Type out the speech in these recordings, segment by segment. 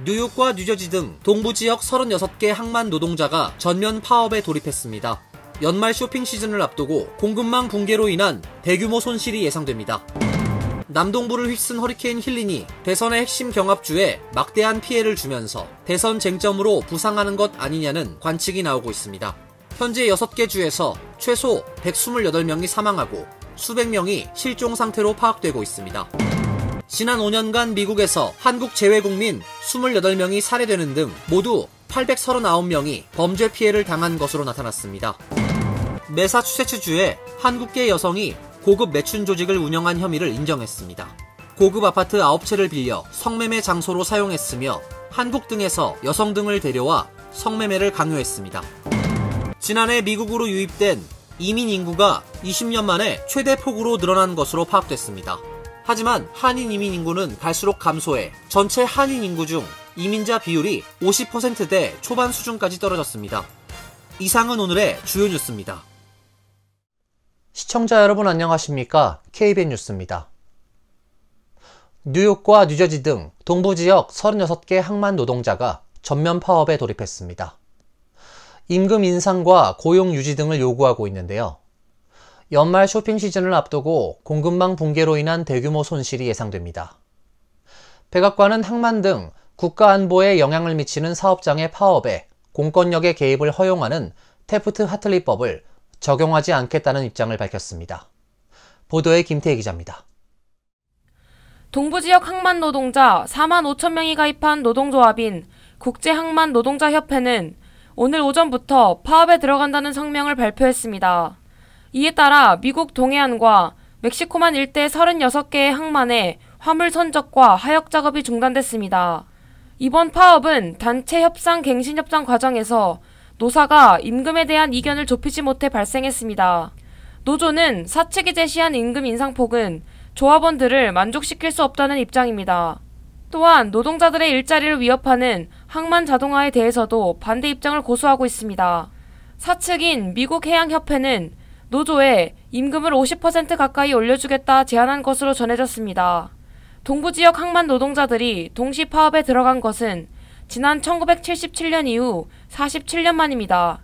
뉴욕과 뉴저지 등 동부 지역 36개 항만 노동자가 전면 파업에 돌입했습니다. 연말 쇼핑 시즌을 앞두고 공급망 붕괴로 인한 대규모 손실이 예상됩니다. 남동부를 휩쓴 허리케인 힐린이 대선의 핵심 경합주에 막대한 피해를 주면서 대선 쟁점으로 부상하는 것 아니냐는 관측이 나오고 있습니다. 현재 6개 주에서 최소 128명이 사망하고 수백 명이 실종 상태로 파악되고 있습니다. 지난 5년간 미국에서 한국 제외 국민 28명이 살해되는 등 모두 839명이 범죄 피해를 당한 것으로 나타났습니다. 매사추세츠주에 한국계 여성이 고급 매춘 조직을 운영한 혐의를 인정했습니다. 고급 아파트 9채를 빌려 성매매 장소로 사용했으며 한국 등에서 여성 등을 데려와 성매매를 강요했습니다. 지난해 미국으로 유입된 이민 인구가 20년 만에 최대 폭으로 늘어난 것으로 파악됐습니다. 하지만 한인 이민 인구는 갈수록 감소해 전체 한인 인구 중 이민자 비율이 50%대 초반 수준까지 떨어졌습니다. 이상은 오늘의 주요 뉴스입니다. 시청자 여러분 안녕하십니까? KBN 뉴스입니다. 뉴욕과 뉴저지 등 동부 지역 36개 항만 노동자가 전면 파업에 돌입했습니다. 임금 인상과 고용 유지 등을 요구하고 있는데요. 연말 쇼핑 시즌을 앞두고 공급망 붕괴로 인한 대규모 손실이 예상됩니다. 백악관은 항만 등 국가 안보에 영향을 미치는 사업장의 파업에 공권력의 개입을 허용하는 태프트-하틀리법을 적용하지 않겠다는 입장을 밝혔습니다. 보도에 김태희 기자입니다. 동부지역 항만 노동자 4만 5천 명이 가입한 노동조합인 국제항만노동자협회는 오늘 오전부터 파업에 들어간다는 성명을 발표했습니다. 이에 따라 미국 동해안과 멕시코만 일대 36개의 항만의 화물 선적과 하역 작업이 중단됐습니다. 이번 파업은 단체 협상 갱신 협상 과정에서 노사가 임금에 대한 이견을 좁히지 못해 발생했습니다. 노조는 사측이 제시한 임금 인상폭은 조합원들을 만족시킬 수 없다는 입장입니다. 또한 노동자들의 일자리를 위협하는 항만 자동화에 대해서도 반대 입장을 고수하고 있습니다. 사측인 미국해양협회는 노조에 임금을 50% 가까이 올려주겠다 제안한 것으로 전해졌습니다. 동부지역 항만 노동자들이 동시 파업에 들어간 것은 지난 1977년 이후 47년 만입니다.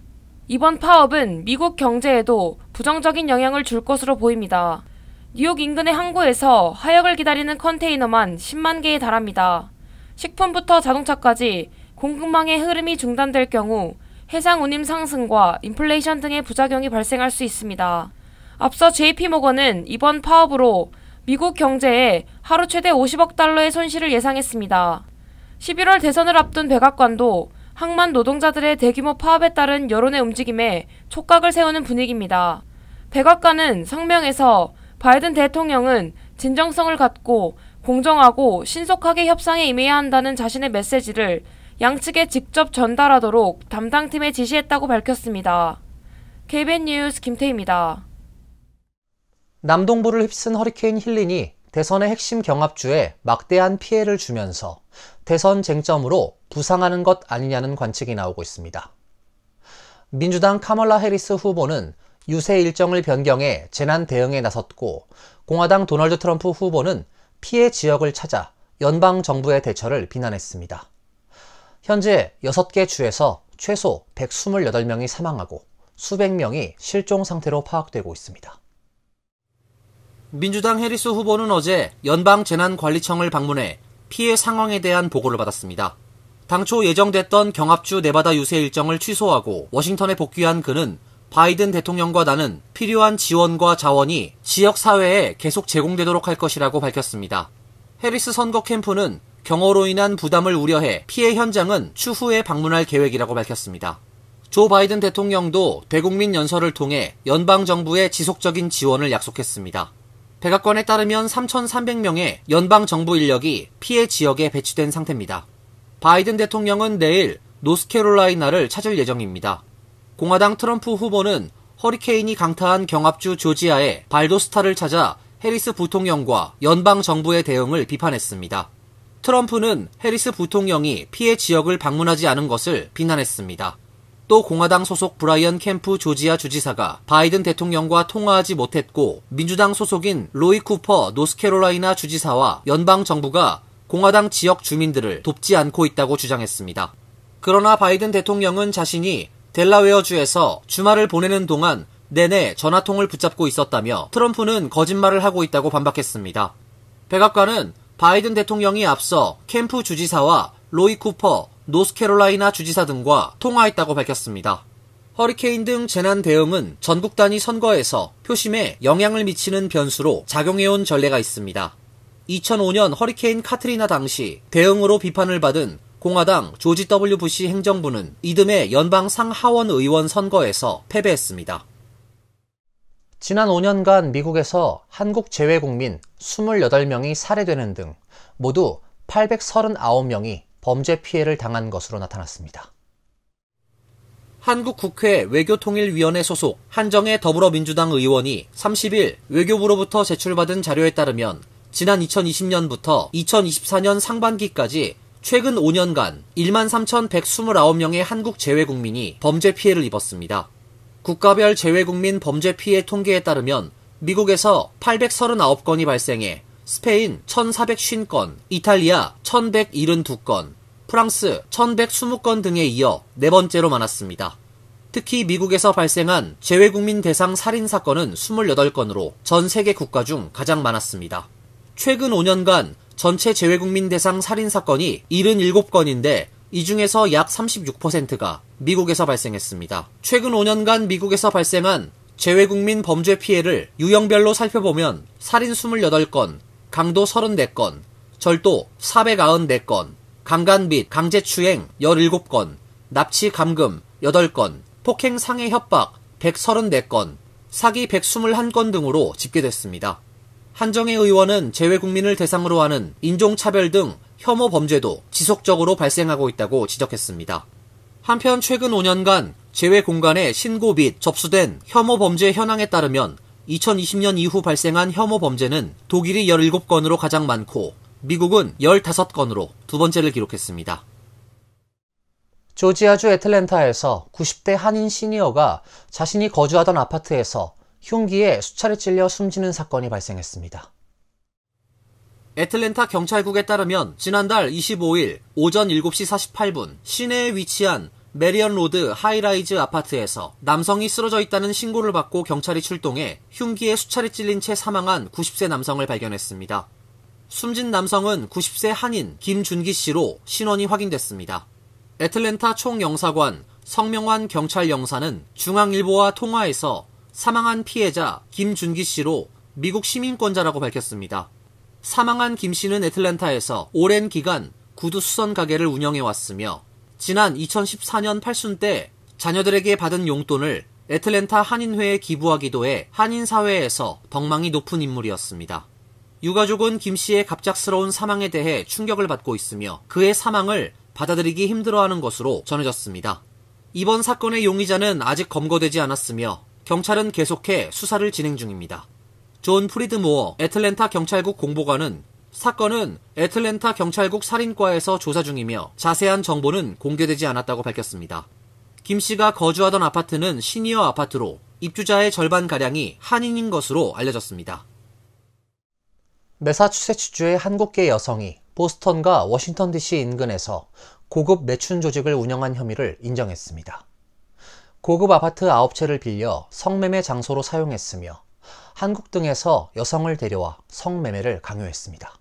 이번 파업은 미국 경제에도 부정적인 영향을 줄 것으로 보입니다. 뉴욕 인근의 항구에서 하역을 기다리는 컨테이너만 10만 개에 달합니다. 식품부터 자동차까지 공급망의 흐름이 중단될 경우 해상 운임 상승과 인플레이션 등의 부작용이 발생할 수 있습니다. 앞서 JP모건은 이번 파업으로 미국 경제에 하루 최대 50억 달러의 손실을 예상했습니다. 11월 대선을 앞둔 백악관도 항만 노동자들의 대규모 파업에 따른 여론의 움직임에 촉각을 세우는 분위기입니다. 백악관은 성명에서 바이든 대통령은 진정성을 갖고 공정하고 신속하게 협상에 임해야 한다는 자신의 메시지를 양측에 직접 전달하도록 담당팀에 지시했다고 밝혔습니다. KBN 뉴스 김태희입니다. 남동부를 휩쓴 허리케인 힐린이 대선의 핵심 경합주에 막대한 피해를 주면서 대선 쟁점으로 부상하는 것 아니냐는 관측이 나오고 있습니다. 민주당 카멀라 해리스 후보는 유세 일정을 변경해 재난 대응에 나섰고 공화당 도널드 트럼프 후보는 피해 지역을 찾아 연방 정부의 대처를 비난했습니다. 현재 6개 주에서 최소 128명이 사망하고 수백 명이 실종 상태로 파악되고 있습니다. 민주당 해리스 후보는 어제 연방재난관리청을 방문해 피해 상황에 대한 보고를 받았습니다. 당초 예정됐던 경합주 네바다 유세 일정을 취소하고 워싱턴에 복귀한 그는 바이든 대통령과 나는 필요한 지원과 자원이 지역사회에 계속 제공되도록 할 것이라고 밝혔습니다. 해리스 선거 캠프는 경호로 인한 부담을 우려해 피해 현장은 추후에 방문할 계획이라고 밝혔습니다. 조 바이든 대통령도 대국민 연설을 통해 연방정부의 지속적인 지원을 약속했습니다. 백악관에 따르면 3,300명의 연방정부 인력이 피해 지역에 배치된 상태입니다. 바이든 대통령은 내일 노스캐롤라이나를 찾을 예정입니다. 공화당 트럼프 후보는 허리케인이 강타한 경합주 조지아의 발도스타를 찾아 해리스 부통령과 연방정부의 대응을 비판했습니다. 트럼프는 해리스 부통령이 피해 지역을 방문하지 않은 것을 비난했습니다. 또 공화당 소속 브라이언 캠프 조지아 주지사가 바이든 대통령과 통화하지 못했고 민주당 소속인 로이 쿠퍼 노스캐롤라이나 주지사와 연방정부가 공화당 지역 주민들을 돕지 않고 있다고 주장했습니다. 그러나 바이든 대통령은 자신이 델라웨어주에서 주말을 보내는 동안 내내 전화통을 붙잡고 있었다며 트럼프는 거짓말을 하고 있다고 반박했습니다. 백악관은 바이든 대통령이 앞서 캠프 주지사와 로이 쿠퍼 노스캐롤라이나 주지사 등과 통화했다고 밝혔습니다. 허리케인 등 재난 대응은 전국 단위 선거에서 표심에 영향을 미치는 변수로 작용해온 전례가 있습니다. 2005년 허리케인 카트리나 당시 대응으로 비판을 받은 공화당 조지 W. 부시 행정부는 이듬해 연방 상하원 의원 선거에서 패배했습니다. 지난 5년간 미국에서 한국 제외 국민 28명이 살해되는 등 모두 839명이 범죄 피해를 당한 것으로 나타났습니다. 한국 국회 외교통일위원회 소속 한정혜 더불어민주당 의원이 30일 외교부로부터 제출받은 자료에 따르면 지난 2020년부터 2024년 상반기까지 최근 5년간 13,129명의 한국 제외국민이 범죄 피해를 입었습니다. 국가별 제외국민 범죄 피해 통계에 따르면 미국에서 839건이 발생해 스페인 1,450건, 이탈리아 1,172건, 프랑스 1,120건 등에 이어 네 번째로 많았습니다. 특히 미국에서 발생한 제외국민 대상 살인사건은 28건으로 전 세계 국가 중 가장 많았습니다. 최근 5년간 전체 제외국민 대상 살인사건이 77건인데 이 중에서 약 36%가 미국에서 발생했습니다. 최근 5년간 미국에서 발생한 제외국민 범죄 피해를 유형별로 살펴보면 살인 28건, 강도 34건, 절도 494건, 강간 및 강제추행 17건, 납치 감금 8건, 폭행 상해 협박 134건, 사기 121건 등으로 집계됐습니다. 한정혜 의원은 제외국민을 대상으로 하는 인종차별 등 혐오 범죄도 지속적으로 발생하고 있다고 지적했습니다. 한편 최근 5년간 제외 공간에 신고 및 접수된 혐오 범죄 현황에 따르면 2020년 이후 발생한 혐오 범죄는 독일이 17건으로 가장 많고 미국은 15건으로 두 번째를 기록했습니다. 조지아주 애틀랜타에서 90대 한인 시니어가 자신이 거주하던 아파트에서 흉기에 수차례 찔려 숨지는 사건이 발생했습니다. 애틀랜타 경찰국에 따르면 지난달 25일 오전 7시 48분 시내에 위치한 메리언 로드 하이라이즈 아파트에서 남성이 쓰러져 있다는 신고를 받고 경찰이 출동해 흉기에 수차례 찔린 채 사망한 90세 남성을 발견했습니다. 숨진 남성은 90세 한인 김준기 씨로 신원이 확인됐습니다. 애틀랜타 총영사관 성명환 경찰 영사는 중앙일보와 통화에서 사망한 피해자 김준기 씨로 미국 시민권자라고 밝혔습니다. 사망한 김 씨는 애틀랜타에서 오랜 기간 구두 수선 가게를 운영해왔으며 지난 2014년 팔순 때 자녀들에게 받은 용돈을 애틀랜타 한인회에 기부하기도 해 한인사회에서 덕망이 높은 인물이었습니다. 유가족은 김 씨의 갑작스러운 사망에 대해 충격을 받고 있으며 그의 사망을 받아들이기 힘들어하는 것으로 전해졌습니다. 이번 사건의 용의자는 아직 검거되지 않았으며 경찰은 계속해 수사를 진행 중입니다. 존 프리드모어 애틀랜타 경찰국 공보관은 사건은 애틀랜타 경찰국 살인과에서 조사 중이며 자세한 정보는 공개되지 않았다고 밝혔습니다. 김 씨가 거주하던 아파트는 시니어 아파트로 입주자의 절반가량이 한인인 것으로 알려졌습니다. 매사추세츠주의 한국계 여성이 보스턴과 워싱턴 DC 인근에서 고급 매춘 조직을 운영한 혐의를 인정했습니다. 고급 아파트 9채를 빌려 성매매 장소로 사용했으며 한국 등에서 여성을 데려와 성매매를 강요했습니다.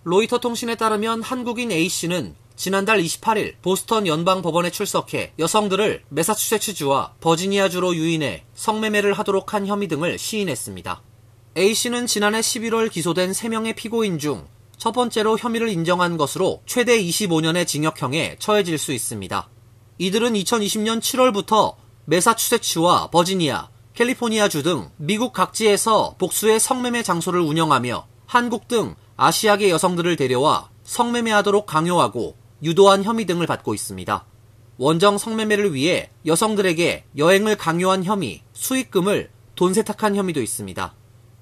로이터 통신에 따르면 한국인 A씨는 지난달 28일 보스턴 연방법원에 출석해 여성들을 매사추세츠주와 버지니아주로 유인해 성매매를 하도록 한 혐의 등을 시인했습니다. A씨는 지난해 11월 기소된 3명의 피고인 중 첫 번째로 혐의를 인정한 것으로 최대 25년의 징역형에 처해질 수 있습니다. 이들은 2020년 7월부터 매사추세츠와 버지니아, 캘리포니아주 등 미국 각지에서 복수의 성매매 장소를 운영하며 한국 등 아시아계 여성들을 데려와 성매매하도록 강요하고 유도한 혐의 등을 받고 있습니다. 원정 성매매를 위해 여성들에게 여행을 강요한 혐의, 수익금을 돈 세탁한 혐의도 있습니다.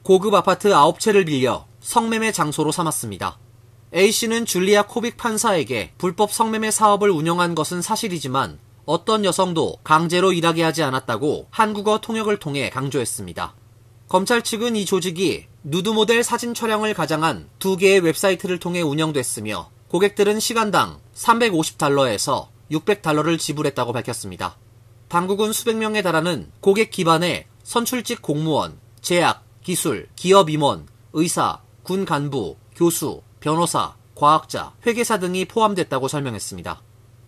고급 아파트 9채를 빌려 성매매 장소로 삼았습니다. A씨는 줄리아 코빅 판사에게 불법 성매매 사업을 운영한 것은 사실이지만 어떤 여성도 강제로 일하게 하지 않았다고 한국어 통역을 통해 강조했습니다. 검찰 측은 이 조직이 누드 모델 사진 촬영을 가장한 2개의 웹사이트를 통해 운영됐으며 고객들은 시간당 $350에서 $600를 지불했다고 밝혔습니다. 당국은 수백 명에 달하는 고객 기반의 선출직 공무원, 제약, 기술, 기업 임원, 의사, 군 간부, 교수, 변호사, 과학자, 회계사 등이 포함됐다고 설명했습니다.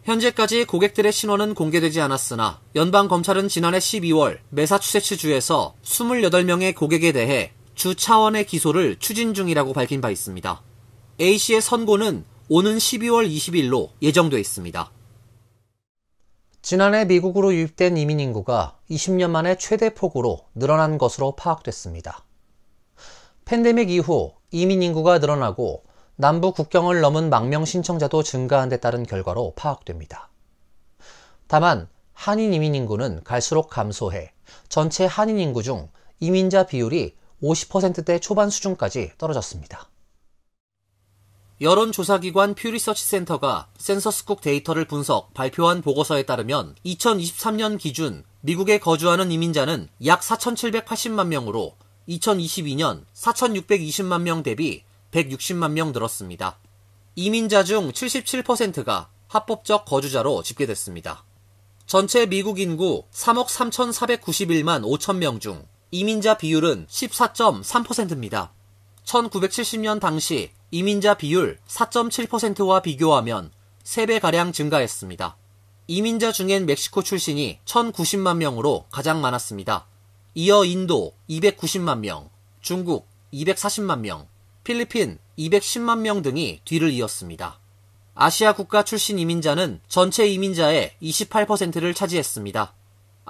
현재까지 고객들의 신원은 공개되지 않았으나 연방검찰은 지난해 12월 매사추세츠주에서 28명의 고객에 대해 주 차원의 기소를 추진 중이라고 밝힌 바 있습니다. A씨의 선고는 오는 12월 20일로 예정돼 있습니다. 지난해 미국으로 유입된 이민 인구가 20년 만에 최대 폭으로 늘어난 것으로 파악됐습니다. 팬데믹 이후 이민 인구가 늘어나고 남부 국경을 넘은 망명 신청자도 증가한 데 따른 결과로 파악됩니다. 다만 한인 이민 인구는 갈수록 감소해 전체 한인 인구 중 이민자 비율이 50%대 초반 수준까지 떨어졌습니다. 여론조사기관 퓨리서치 센터가 센서스국 데이터를 분석, 발표한 보고서에 따르면 2023년 기준 미국에 거주하는 이민자는 약 4,780만 명으로 2022년 4,620만 명 대비 160만 명 늘었습니다. 이민자 중 77%가 합법적 거주자로 집계됐습니다. 전체 미국 인구 3억 3,491만 5천 명 중 이민자 비율은 14.3%입니다. 1970년 당시 이민자 비율 4.7%와 비교하면 3배가량 증가했습니다. 이민자 중엔 멕시코 출신이 1,090만 명으로 가장 많았습니다. 이어 인도 290만 명, 중국 240만 명, 필리핀 210만 명 등이 뒤를 이었습니다. 아시아 국가 출신 이민자는 전체 이민자의 28%를 차지했습니다.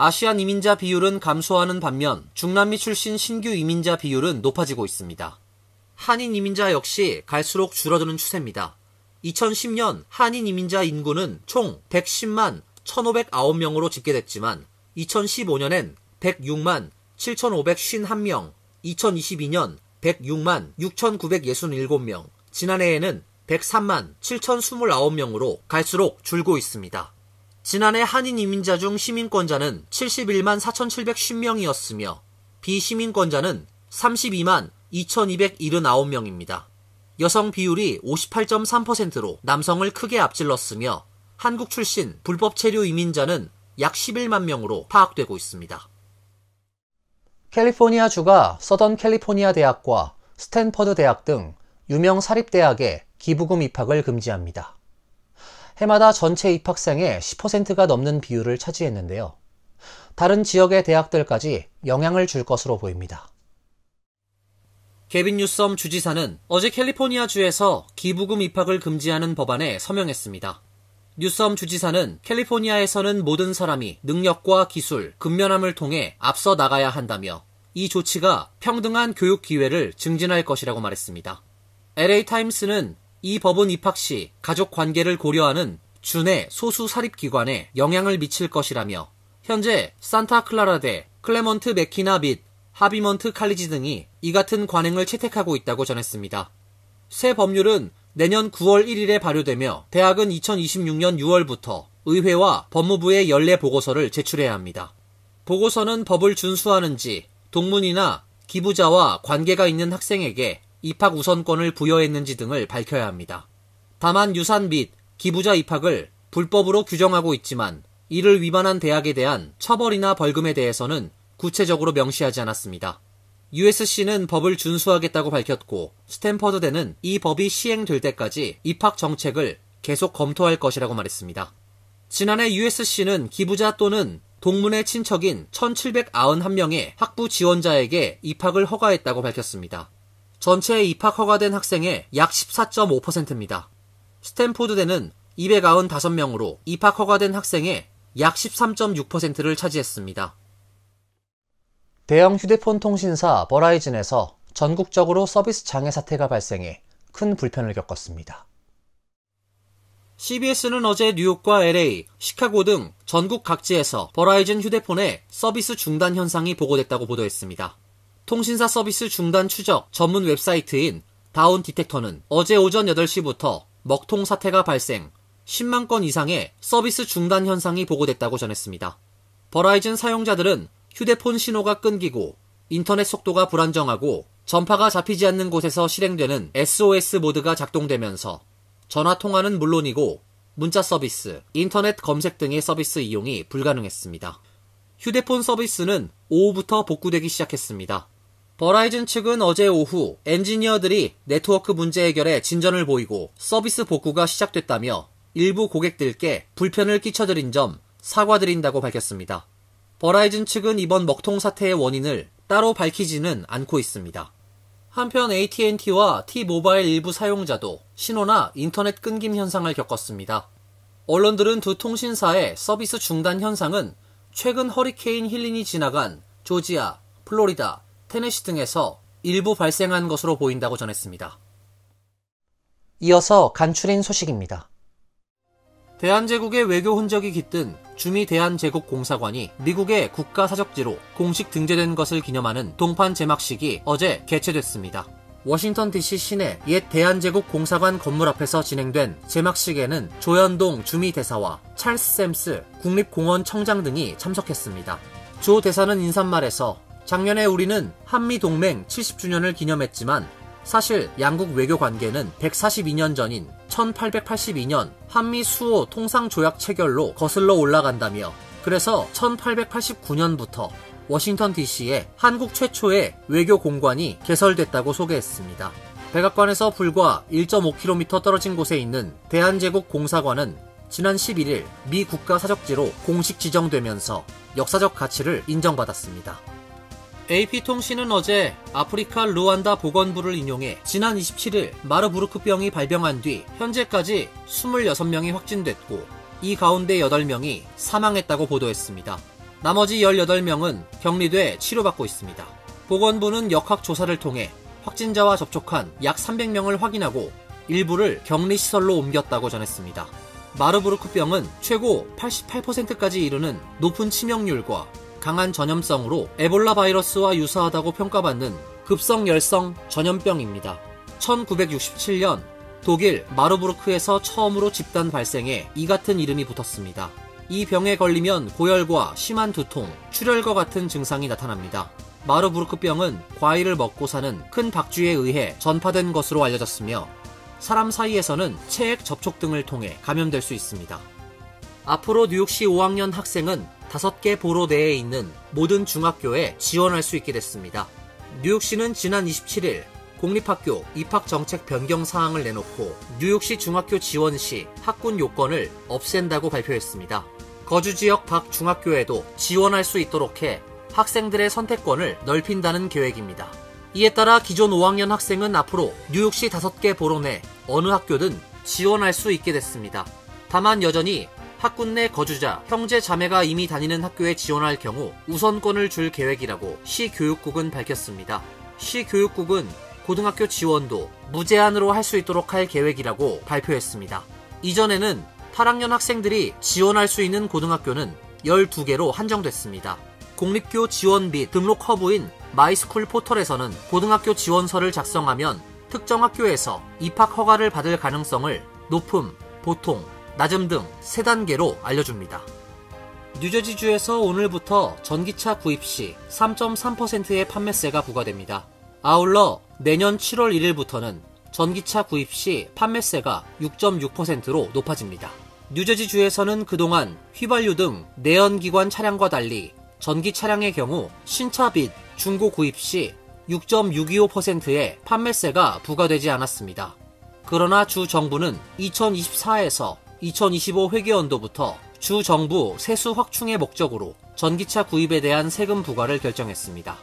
아시안 이민자 비율은 감소하는 반면 중남미 출신 신규 이민자 비율은 높아지고 있습니다. 한인 이민자 역시 갈수록 줄어드는 추세입니다. 2010년 한인 이민자 인구는 총 110만 1,509명으로 집계됐지만 2015년엔 106만 7,551명, 2022년 106만 6,967명, 지난해에는 103만 7,029명으로 갈수록 줄고 있습니다. 지난해 한인 이민자 중 시민권자는 71만 4,710명이었으며 비시민권자는 32만 2,279명입니다. 여성 비율이 58.3%로 남성을 크게 앞질렀으며 한국 출신 불법 체류 이민자는 약 11만 명으로 파악되고 있습니다. 캘리포니아주가 서던 캘리포니아 대학과 스탠퍼드 대학 등 유명 사립대학에 기부금 입학을 금지합니다. 해마다 전체 입학생의 10%가 넘는 비율을 차지했는데요. 다른 지역의 대학들까지 영향을 줄 것으로 보입니다. 게빈 뉴섬 주지사는 어제 캘리포니아주에서 기부금 입학을 금지하는 법안에 서명했습니다. 뉴섬 주지사는 캘리포니아에서는 모든 사람이 능력과 기술, 근면함을 통해 앞서 나가야 한다며 이 조치가 평등한 교육 기회를 증진할 것이라고 말했습니다. LA타임스는 이 법은 입학 시 가족 관계를 고려하는 주 내 소수 사립기관에 영향을 미칠 것이라며 현재 산타클라라대, 클레먼트 맥키나 및 하비먼트 칼리지 등이 이 같은 관행을 채택하고 있다고 전했습니다. 새 법률은 내년 9월 1일에 발효되며 대학은 2026년 6월부터 의회와 법무부에 연례 보고서를 제출해야 합니다. 보고서는 법을 준수하는지 동문이나 기부자와 관계가 있는 학생에게 입학 우선권을 부여했는지 등을 밝혀야 합니다. 다만 유산 및 기부자 입학을 불법으로 규정하고 있지만 이를 위반한 대학에 대한 처벌이나 벌금에 대해서는 구체적으로 명시하지 않았습니다. USC는 법을 준수하겠다고 밝혔고 스탠퍼드대는 이 법이 시행될 때까지 입학 정책을 계속 검토할 것이라고 말했습니다. 지난해 USC는 기부자 또는 동문의 친척인 1,791명의 학부 지원자에게 입학을 허가했다고 밝혔습니다. 전체 입학 허가된 학생의 약 14.5%입니다. 스탠포드대는 295명으로 입학 허가된 학생의 약 13.6%를 차지했습니다. 대형 휴대폰 통신사 버라이즌에서 전국적으로 서비스 장애 사태가 발생해 큰 불편을 겪었습니다. CBS는 어제 뉴욕과 LA, 시카고 등 전국 각지에서 버라이즌 휴대폰의 서비스 중단 현상이 보고됐다고 보도했습니다. 통신사 서비스 중단 추적 전문 웹사이트인 다운 디텍터는 어제 오전 8시부터 먹통 사태가 발생, 10만 건 이상의 서비스 중단 현상이 보고됐다고 전했습니다. 버라이즌 사용자들은 휴대폰 신호가 끊기고 인터넷 속도가 불안정하고 전파가 잡히지 않는 곳에서 실행되는 SOS 모드가 작동되면서 전화 통화는 물론이고 문자 서비스, 인터넷 검색 등의 서비스 이용이 불가능했습니다. 휴대폰 서비스는 오후부터 복구되기 시작했습니다. 버라이즌 측은 어제 오후 엔지니어들이 네트워크 문제 해결에 진전을 보이고 서비스 복구가 시작됐다며 일부 고객들께 불편을 끼쳐드린 점 사과드린다고 밝혔습니다. 버라이즌 측은 이번 먹통 사태의 원인을 따로 밝히지는 않고 있습니다. 한편 AT&T와 T-모바일 일부 사용자도 신호나 인터넷 끊김 현상을 겪었습니다. 언론들은 두 통신사의 서비스 중단 현상은 최근 허리케인 힐린이 지나간 조지아, 플로리다, 테네시 등에서 일부 발생한 것으로 보인다고 전했습니다. 이어서 간추린 소식입니다. 대한제국의 외교 흔적이 깃든 주미 대한제국공사관이 미국의 국가사적지로 공식 등재된 것을 기념하는 동판 제막식이 어제 개최됐습니다. 워싱턴 DC 시내 옛 대한제국공사관 건물 앞에서 진행된 제막식에는 조현동 주미 대사와 찰스 샘스 국립공원 청장 등이 참석했습니다. 조 대사는 인사말에서 작년에 우리는 한미동맹 70주년을 기념했지만 사실 양국 외교 관계는 142년 전인 1882년 한미 수호 통상조약 체결로 거슬러 올라간다며 그래서 1889년부터 워싱턴 DC에 한국 최초의 외교 공관이 개설됐다고 소개했습니다. 백악관에서 불과 1.5km 떨어진 곳에 있는 대한제국 공사관은 지난 11일 미 국가사적지로 공식 지정되면서 역사적 가치를 인정받았습니다. AP통신은 어제 아프리카 루안다 보건부를 인용해 지난 27일 마르부르크병이 발병한 뒤 현재까지 26명이 확진됐고 이 가운데 8명이 사망했다고 보도했습니다. 나머지 18명은 격리돼 치료받고 있습니다. 보건부는 역학조사를 통해 확진자와 접촉한 약 300명을 확인하고 일부를 격리시설로 옮겼다고 전했습니다. 마르부르크병은 최고 88%까지 이르는 높은 치명률과 강한 전염성으로 에볼라 바이러스와 유사하다고 평가받는 급성열성 전염병입니다. 1967년 독일 마르부르크에서 처음으로 집단 발생해 이 같은 이름이 붙었습니다. 이 병에 걸리면 고열과 심한 두통, 출혈과 같은 증상이 나타납니다. 마르부르크병은 과일을 먹고 사는 큰 박쥐에 의해 전파된 것으로 알려졌으며 사람 사이에서는 체액 접촉 등을 통해 감염될 수 있습니다. 앞으로 뉴욕시 5학년 학생은 5개 보로 내에 있는 모든 중학교에 지원할 수 있게 됐습니다. 뉴욕시는 지난 27일 공립학교 입학정책 변경 사항을 내놓고 뉴욕시 중학교 지원 시 학군 요건을 없앤다고 발표했습니다. 거주지역 밖 중학교에도 지원할 수 있도록 해 학생들의 선택권을 넓힌다는 계획입니다. 이에 따라 기존 5학년 학생은 앞으로 뉴욕시 5개 보로 내 어느 학교든 지원할 수 있게 됐습니다. 다만 여전히 학군 내 거주자, 형제, 자매가 이미 다니는 학교에 지원할 경우 우선권을 줄 계획이라고 시 교육국은 밝혔습니다. 시 교육국은 고등학교 지원도 무제한으로 할 수 있도록 할 계획이라고 발표했습니다. 이전에는 탈학년 학생들이 지원할 수 있는 고등학교는 12개로 한정됐습니다. 공립교 지원 및 등록 허브인 마이스쿨 포털에서는 고등학교 지원서를 작성하면 특정 학교에서 입학 허가를 받을 가능성을 높음, 보통, 낮음 등 3단계로 알려줍니다. 뉴저지주에서 오늘부터 전기차 구입 시 3.3%의 판매세가 부과됩니다. 아울러 내년 7월 1일부터는 전기차 구입 시 판매세가 6.6%로 높아집니다. 뉴저지주에서는 그동안 휘발유 등 내연기관 차량과 달리 전기 차량의 경우 신차 및 중고 구입 시 6.625%의 판매세가 부과되지 않았습니다. 그러나 주 정부는 2024에서 2025 회계연도부터 주 정부 세수 확충의 목적으로 전기차 구입에 대한 세금 부과를 결정했습니다.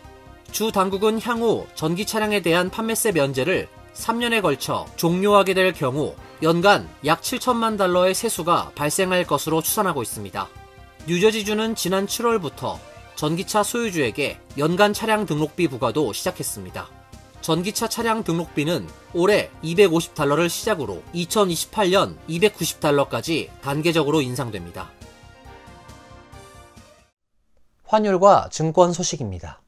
주 당국은 향후 전기 차량에 대한 판매세 면제를 3년에 걸쳐 종료하게 될 경우 연간 약 7천만 달러의 세수가 발생할 것으로 추산하고 있습니다. 뉴저지주는 지난 7월부터 전기차 소유주에게 연간 차량 등록비 부과도 시작했습니다. 전기차 차량 등록비는 올해 $250를 시작으로 2028년 $290까지 단계적으로 인상됩니다. 환율과 증권 소식입니다.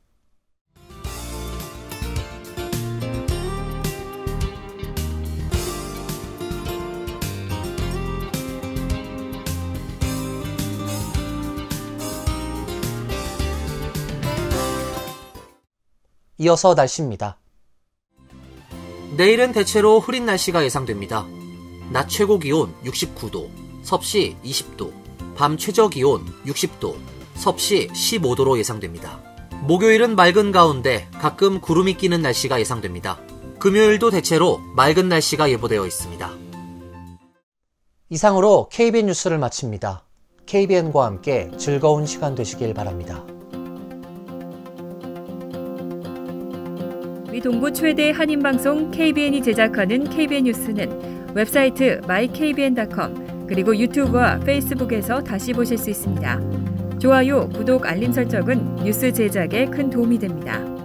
이어서 날씨입니다. 내일은 대체로 흐린 날씨가 예상됩니다. 낮 최고 기온 69도, 섭씨 20도, 밤 최저 기온 60도, 섭씨 15도로 예상됩니다. 목요일은 맑은 가운데 가끔 구름이 끼는 날씨가 예상됩니다. 금요일도 대체로 맑은 날씨가 예보되어 있습니다. 이상으로 KBN 뉴스를 마칩니다. KBN과 함께 즐거운 시간 되시길 바랍니다. 미 동부 최대 한인방송 KBN이 제작하는 KBN 뉴스는 웹사이트 mykbn.com 그리고 유튜브와 페이스북에서 다시 보실 수 있습니다. 좋아요, 구독, 알림 설정은 뉴스 제작에 큰 도움이 됩니다.